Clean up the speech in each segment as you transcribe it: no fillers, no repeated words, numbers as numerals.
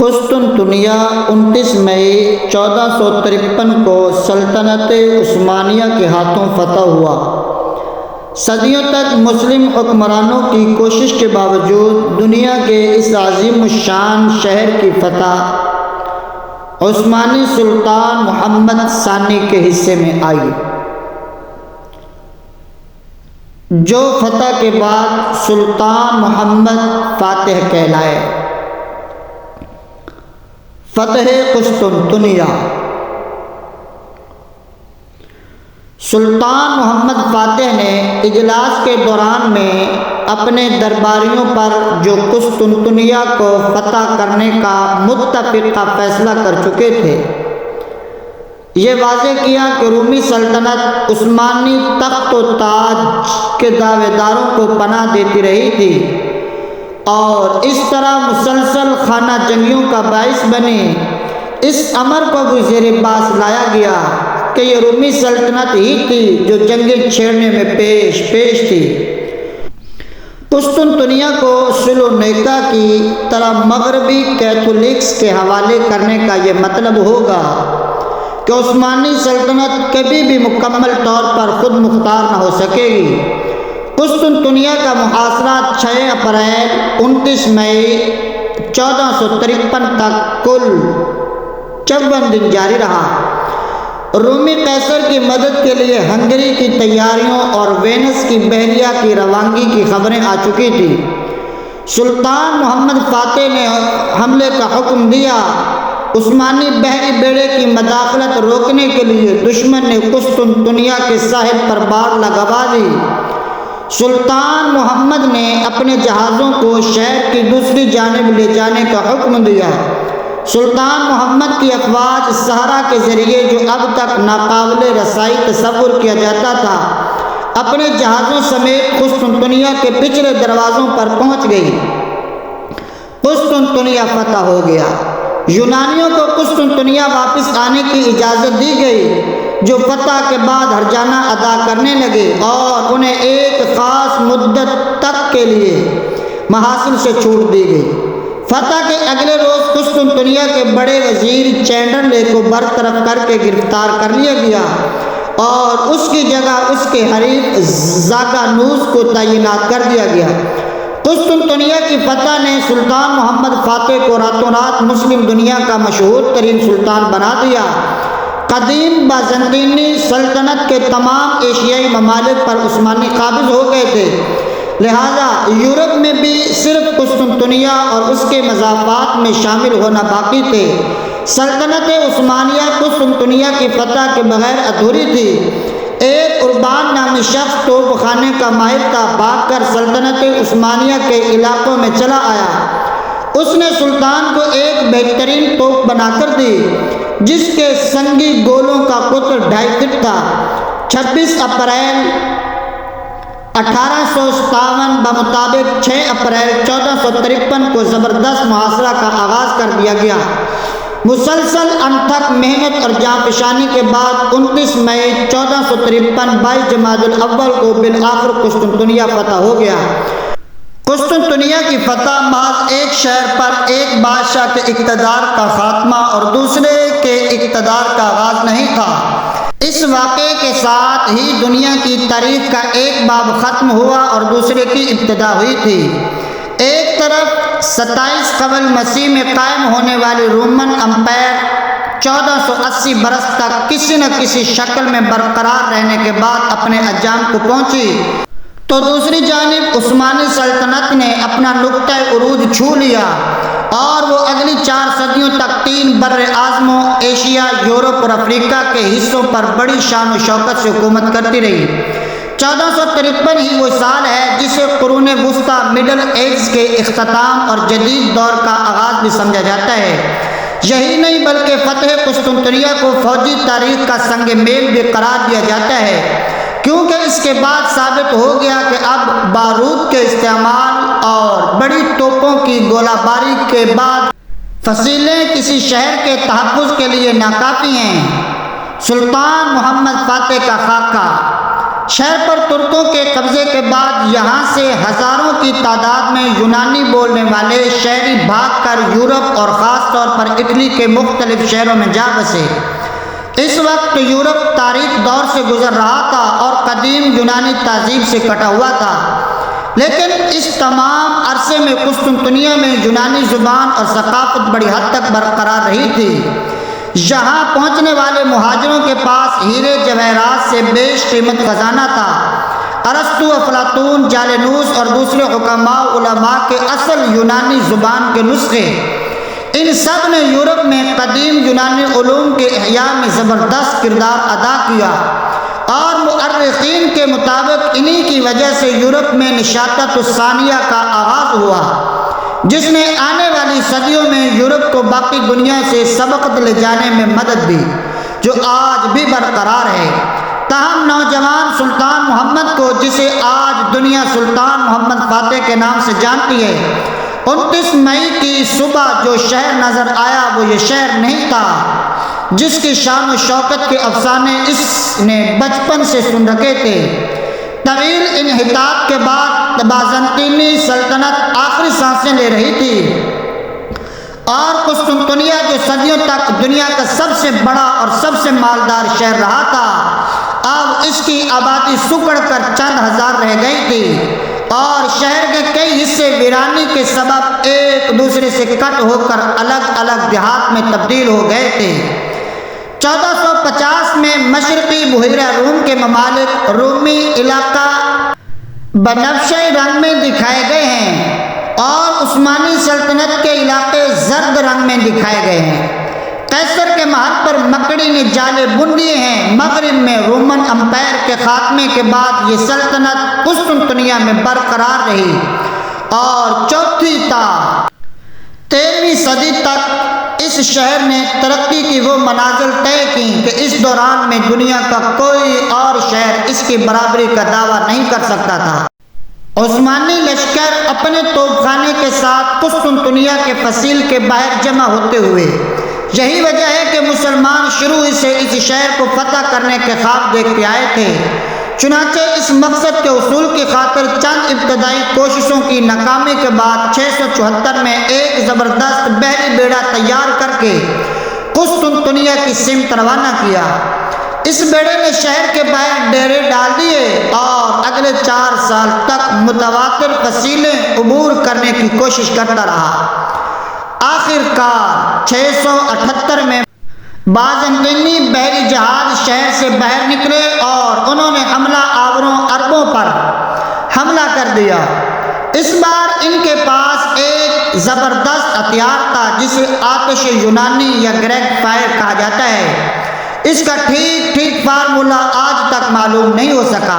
قسطنطنیہ 29 مئی 1453 کو سلطنت عثمانیہ کے ہاتھوں فتح ہوا۔ صدیوں تک مسلم حکمرانوں کی کوشش کے باوجود دنیا کے اس عظیم الشان شہر کی فتح عثمانی سلطان محمد ثانی کے حصے میں آئی، جو فتح کے بعد سلطان محمد فاتح کہلائے۔ فتح قسطنطنیہ۔ سلطان محمد فاتح نے اجلاس کے دوران میں اپنے درباریوں پر جو قسطنطنیہ کو فتح کرنے کا متفقہ فیصلہ کر چکے تھے، یہ واضح کیا کہ رومی سلطنت عثمانی تخت و تاج کے دعوے داروں کو پناہ دیتی رہی تھی اور اس طرح مسلسل خانہ جنگیوں کا باعث بنی۔ اس امر کو بھی زیر باس لایا گیا کہ یہ رومی سلطنت ہی تھی جو جنگیں چھیڑنے میں پیش تھی۔ قسطنطنیہ کو سلونیکا کی طرح مغربی کیتھولکس کے حوالے کرنے کا یہ مطلب ہوگا کہ عثمانی سلطنت کبھی بھی مکمل طور پر خود مختار نہ ہو سکے گی۔ قسطنطنیہ کا محاصرہ 6 اپریل 29 مئی 1453 تک کل 54 دن جاری رہا۔ رومی قیصر کی مدد کے لیے ہنگری کی تیاریوں اور وینس کی بحریہ کی روانگی کی خبریں آ چکی تھیں۔ سلطان محمد فاتح نے حملے کا حکم دیا۔ عثمانی بحری بیڑے کی مداخلت روکنے کے لیے دشمن نے قسطنطنیہ کے ساحل پر باڑ لگوا دی۔ سلطان محمد نے اپنے جہازوں کو شہر کی دوسری جانب لے جانے کا حکم دیا۔ سلطان محمد کی افواج صحرا کے ذریعے، جو اب تک ناقابل رسائی تصور کیا جاتا تھا، اپنے جہازوں سمیت قسطنطنیہ کے پچھلے دروازوں پر پہنچ گئی۔ قسطنطنیہ فتح ہو گیا۔ یونانیوں کو قسطنطنیہ واپس آنے کی اجازت دی گئی، جو فتح کے بعد ہرجانہ ادا کرنے لگے اور انہیں ایک خاص مدت تک کے لیے محاصل سے چھوٹ دی گئی۔ فتح کے اگلے روز قسطنطنیہ کے بڑے وزیر چینڈرلے کو برطرف کر کے گرفتار کر لیا گیا اور اس کی جگہ اس کے حریف زاگانوس کو تعینات کر دیا گیا۔ قسطنطنیہ کی فتح نے سلطان محمد فاتح کو راتوں رات مسلم دنیا کا مشہور ترین سلطان بنا دیا۔ قدیم بازنطینی سلطنت کے تمام ایشیائی ممالک پر عثمانی قابض ہو گئے تھے، لہذا یورپ میں بھی صرف قسطنطنیہ اور اس کے مضافات میں شامل ہونا باقی تھے۔ سلطنت عثمانیہ قسطنطنیہ کی فتح کے بغیر ادھوری تھی۔ ایک اربان نامی شخص توپ خانے کا ماہر تھا، بھاگ کر سلطنت عثمانیہ کے علاقوں میں چلا آیا۔ اس نے سلطان کو ایک بہترین توپ بنا کر دی، جس کے سنگی گولوں کا قطر 2.5 فٹ تھا۔ 26 اپریل 1857 بمطابق 6 اپریل 1453 کو زبردست محاصرہ کا آغاز کر دیا گیا۔ مسلسل انتھک محنت اور جاں فشانی کے بعد 29 مئی 1453 22 جمادی الاول کو بالآخر قسطنطنیہ فتح ہو گیا۔ قسطنطنیہ کی فتح محض ایک شہر پر ایک بادشاہ کے اقتدار کا خاتمہ اور دوسرے کے اقتدار کا آغاز نہیں تھا۔ اس واقعے کے ساتھ ہی دنیا کی تاریخ کا ایک باب ختم ہوا اور دوسرے کی ابتدا ہوئی تھی۔ ایک طرف 27 قبل مسیح میں قائم ہونے والی رومن امپائر 1480 برس تک کسی نہ کسی شکل میں برقرار رہنے کے بعد اپنے انجام کو پہنچی، تو دوسری جانب عثمانی سلطنت نے اپنا نقطۂ عروج چھو لیا اور وہ اگلی 4 صدیوں تک 3 بر اعظموں ایشیا، یورپ اور افریقہ کے حصوں پر بڑی شان و شوکت سے حکومت کرتی رہی۔ 1453 ہی وہ سال ہے جسے قرون وسطیٰ مڈل ایجز کے اختتام اور جدید دور کا آغاز بھی سمجھا جاتا ہے۔ یہی نہیں بلکہ فتح قسطنطنیہ کو فوجی تاریخ کا سنگ میل بھی قرار دیا جاتا ہے، کیونکہ اس کے بعد ثابت ہو گیا کہ اب بارود کے استعمال اور بڑی توپوں کی گولہ باری کے بعد فصیلیں کسی شہر کے تحفظ کے لیے ناکافی ہیں۔ سلطان محمد فاتح کا خاکہ۔ شہر پر ترکوں کے قبضے کے بعد یہاں سے ہزاروں کی تعداد میں یونانی بولنے والے شہری بھاگ کر یورپ اور خاص طور پر اٹلی کے مختلف شہروں میں جا بسے۔ اس وقت یورپ تاریک دور سے گزر رہا تھا اور قدیم یونانی تہذیب سے کٹا ہوا تھا، لیکن اس تمام عرصے میں قسطنطنیہ میں یونانی زبان اور ثقافت بڑی حد تک برقرار رہی تھی۔ یہاں پہنچنے والے مہاجروں کے پاس ہیرے جواہرات سے بیش قیمت خزانہ تھا۔ ارسطو، افلاطون، جالینوس اور دوسرے حکماء علماء کے اصل یونانی زبان کے نسخے، ان سب نے یورپ میں قدیم یونانی علوم کے احیاء میں زبردست کردار ادا کیا، اور مؤرخین کے مطابق انہی کی وجہ سے یورپ میں نشاطت الثانیہ کا آغاز ہوا، جس نے آنے والی صدیوں میں یورپ کو باقی دنیا سے سبقت لے جانے میں مدد دی، جو آج بھی برقرار ہے۔ تاہم نوجوان سلطان محمد کو، جسے آج دنیا سلطان محمد فاتح کے نام سے جانتی ہے، 29 مئی کی صبح جو شہر نظر آیا وہ یہ شہر نہیں تھا جس کی شان و شوکت کے افسانے اس نے بچپن سے سن رکھے تھے۔ طویل انحطاط کے بعد بازنطینی سلطنت آخری سانسیں لے رہی تھی، اور قسطنطنیہ جو صدیوں تک دنیا کا سب سے بڑا اور سب سے مالدار شہر رہا تھا، اب اس کی آبادی سکڑ کر چند ہزار رہ گئی تھی، اور شہر کے کئی حصے ویرانی کے سبب ایک دوسرے سے کٹ ہو کر الگ الگ دیہات میں تبدیل ہو گئے تھے۔ 1450 میں مشرقی بحیرہ روم کے ممالک رومی علاقہ بنفشی رنگ میں دکھائے گئے ہیں، اور عثمانی سلطنت کے علاقے زرد رنگ میں دکھائے گئے ہیں۔ قیصر کے محل پر مکڑی نے جالے بن دیے ہیں۔ مغرب میں رومن امپائر کے خاتمے کے بعد یہ سلطنت قسطنطنیہ میں برقرار رہی، اور چوتھی تا 13ویں صدی تک اس شہر نے ترقی کی وہ منازل طے کی کہ اس دوران میں دنیا کا کوئی اور شہر اس کی برابری کا دعویٰ نہیں کر سکتا تھا۔ عثمانی لشکر اپنے توپ خانے کے ساتھ قسطنطنیہ کے فصیل کے باہر جمع ہوتے ہوئے، یہی وجہ ہے کہ مسلمان شروع سے اس شہر کو فتح کرنے کے خواب دیکھتے آئے تھے۔ چنانچہ اس مقصد کے حصول کی خاطر چند ابتدائی کوششوں کی ناکامی کے بعد 674 میں ایک زبردست بحری بیڑا تیار کر کے قسطنطنیہ کی سمت روانہ کیا۔ اس بیڑے نے شہر کے باہر ڈیرے ڈال دیے اور اگلے 4 سال تک متواتر فصیلیں عبور کرنے کی کوشش کرتا رہا۔ آخر کار 678 میں بازنطینی بحری جہاز شہر سے باہر نکلے اور انہوں نے حملہ آوروں عربوں پر حملہ کر دیا۔ اس بار ان کے پاس ایک زبردست ہتھیار تھا جسے آتش یونانی یا گریگ فائر کہا جاتا ہے۔ اس کا ٹھیک فارمولہ آج تک معلوم نہیں ہو سکا،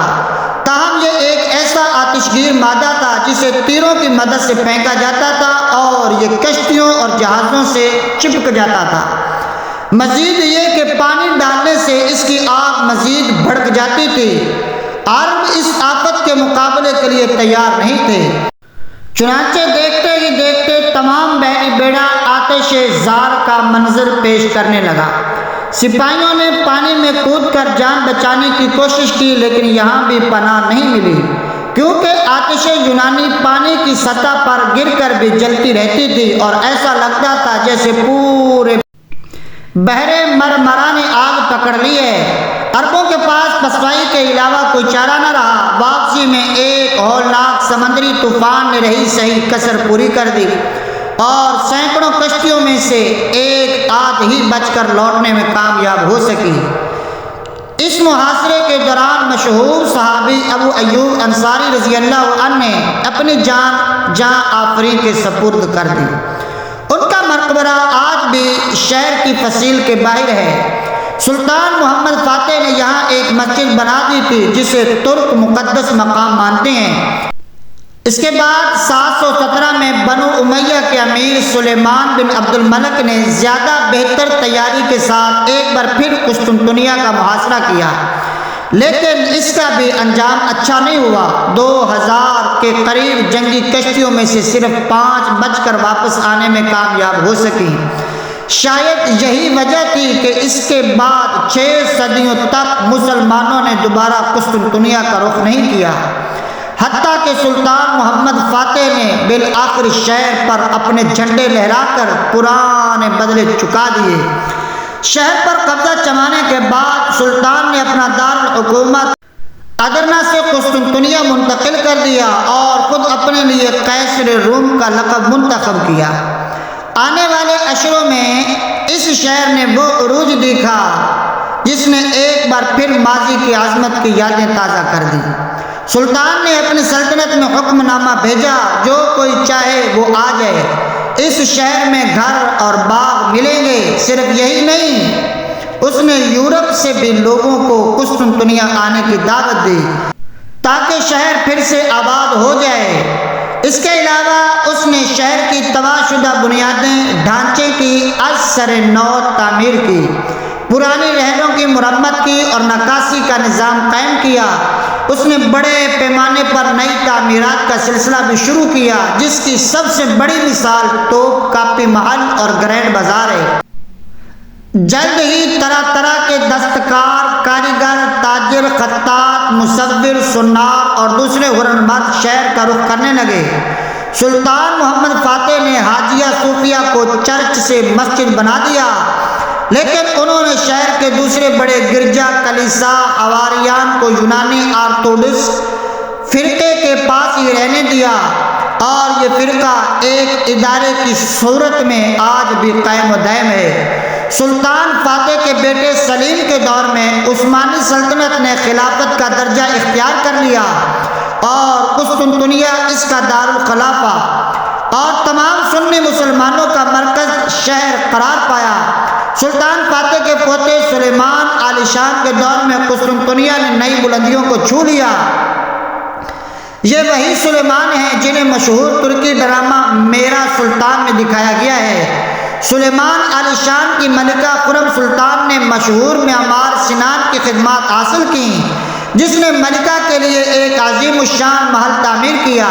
تاہم یہ ایک ایسا آتشگیر مادہ تھا جسے تیروں کی مدد سے پھینکا جاتا تھا اور یہ کشتیوں اور جہازوں سے چپک جاتا تھا۔ مزید یہ کہ پانی ڈالنے سے اس کی آگ مزید بھڑک جاتی تھی۔ عرب اس آفت کے مقابلے کے لیے تیار نہیں تھے۔ چنانچہ دیکھتے ہی دیکھتے تمام بحری بیڑا آتش زار کا منظر پیش کرنے لگا۔ سپاہیوں نے پانی میں کود کر جان بچانے کی کوشش کی، لیکن یہاں بھی پناہ نہیں ملی، کیونکہ آتش یونانی پانی کی سطح پر گر کر بھی جلتی رہتی تھی اور ایسا لگتا تھا جیسے پورے بحر مرمرا نے آگ پکڑ لی ہے۔ عربوں کے پاس پسپائی کے علاوہ کوئی چارہ نہ رہا۔ واپسی میں ایک ہولناک سمندری طوفان نے رہی صحیح کسر پوری کر دی اور سینکڑوں کشتیوں میں سے ایک آدھ ہی بچ کر لوٹنے میں کامیاب ہو سکی۔ اس محاصرے کے دوران مشہور صحابی ابو ایوب انصاری رضی اللہ عنہ نے اپنی جان آفرین کے سپرد کر دی۔ ان کا مقبرہ آج بھی شہر کی فصیل کے باہر ہے۔ سلطان محمد فاتح نے یہاں ایک مسجد بنا دی تھی جسے ترک مقدس مقام مانتے ہیں۔ اس کے بعد 717 میں بنو امیہ کے امیر سلیمان بن عبد الملک نے زیادہ بہتر تیاری کے ساتھ ایک بار پھر قسطنطنیہ کا محاصرہ کیا، لیکن اس کا بھی انجام اچھا نہیں ہوا۔ 2000 کے قریب جنگی کشتیوں میں سے صرف 5 بچ کر واپس آنے میں کامیاب ہو سکیں۔ شاید یہی وجہ تھی کہ اس کے بعد 6 صدیوں تک مسلمانوں نے دوبارہ قسطنطنیہ کا رخ نہیں کیا، حتیٰ کہ سلطان محمد فاتح نے بالآخر شہر پر اپنے جھنڈے لہرا کر پرانے بدلے چکا دیے۔ شہر پر قبضہ جمانے کے بعد سلطان نے اپنا دارالحکومت ادرنا سے قسطنطنیہ منتقل کر دیا اور خود اپنے لیے قیصر روم کا لقب منتخب کیا۔ آنے والے اشروں میں اس شہر نے وہ عروج دیکھا جس نے ایک بار پھر ماضی کی عظمت کی یادیں تازہ کر دی۔ سلطان نے اپنی سلطنت میں حکم نامہ بھیجا، جو کوئی چاہے وہ آ جائے، اس شہر میں گھر اور باغ ملیں گے۔ صرف یہی نہیں، اس نے یورپ سے بھی لوگوں کو قسطنطنیہ آنے کی دعوت دی تاکہ شہر پھر سے آباد ہو جائے۔ اس کے علاوہ اس نے شہر کی تباہ شدہ بنیادیں ڈھانچے کی از سر نو تعمیر کی، پرانی نہروں کی مرمت کی اور نکاسی کا نظام قائم کیا۔ اس نے بڑے پیمانے پر نئی تعمیرات کا سلسلہ بھی شروع کیا، جس کی سب سے بڑی مثال توپ کاپی محل اور گرینڈ بازار ہے۔ جلد ہی طرح طرح کے دستکار، کاریگر، تاجر، خطاط، مصور، صناع اور دوسرے ہنرمند شہر کا رخ کرنے لگے۔ سلطان محمد فاتح نے حاجیہ صوفیہ کو چرچ سے مسجد بنا دیا، لیکن انہوں نے شہر کے دوسرے بڑے گرجا، کلیسا، حواریان کو یونانی آرتھوڈکس فرقے کے پاس ہی رہنے دیا، اور یہ فرقہ ایک ادارے کی صورت میں آج بھی قائم و دائم ہے۔ سلطان فاتح کے بیٹے سلیم کے دور میں عثمانی سلطنت نے خلافت کا درجہ اختیار کر لیا اور قسطنطنیہ اس کا دارالخلافہ اور تمام سنی مسلمانوں کا مرکز شہر قرار پایا۔ سلطان فاتح کے پوتے سلیمان عالی شان کے دور میں قسطنطنیہ نے نئی بلندیوں کو چھو لیا۔ یہ وہی سلیمان ہیں جنہیں مشہور ترکی ڈرامہ میرا سلطان میں دکھایا گیا ہے۔ سلیمان عالی شان کی ملکہ خرم سلطان نے مشہور معمار سنان کی خدمات حاصل کی، جس نے ملکہ کے لیے ایک عظیم الشان محل تعمیر کیا۔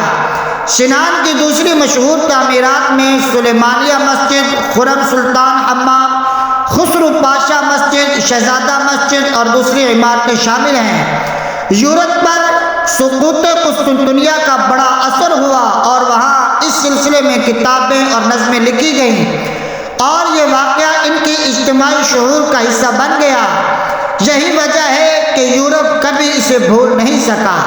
سنان کی دوسری مشہور تعمیرات میں سلیمانیہ مسجد، خرم سلطان حمام، خسرو پاشا مسجد، شہزادہ مسجد اور دوسری عمارتیں شامل ہیں۔ یورپ پر سقوط قسطنطنیہ کا بڑا اثر ہوا اور وہاں اس سلسلے میں کتابیں اور نظمیں لکھی گئیں، اور یہ واقعہ ان کی اجتماعی شعور کا حصہ بن گیا۔ یہی وجہ ہے کہ یورپ کبھی اسے بھول نہیں سکا۔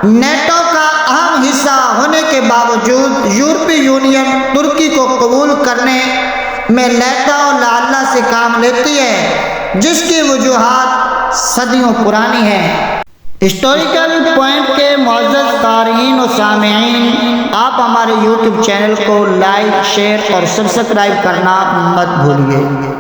نیٹو کا اہم حصہ ہونے کے باوجود یورپی یونین ترکی کو قبول کرنے میں لیتا و لعلہ سے کام لیتی ہے، جس کی وجوہات صدیوں پرانی ہیں۔ ہسٹوریکل پوائنٹ کے معزز قارئین و سامعین، آپ ہمارے یوٹیوب چینل کو لائک، شیئر اور سبسکرائب کرنا مت بھولیے۔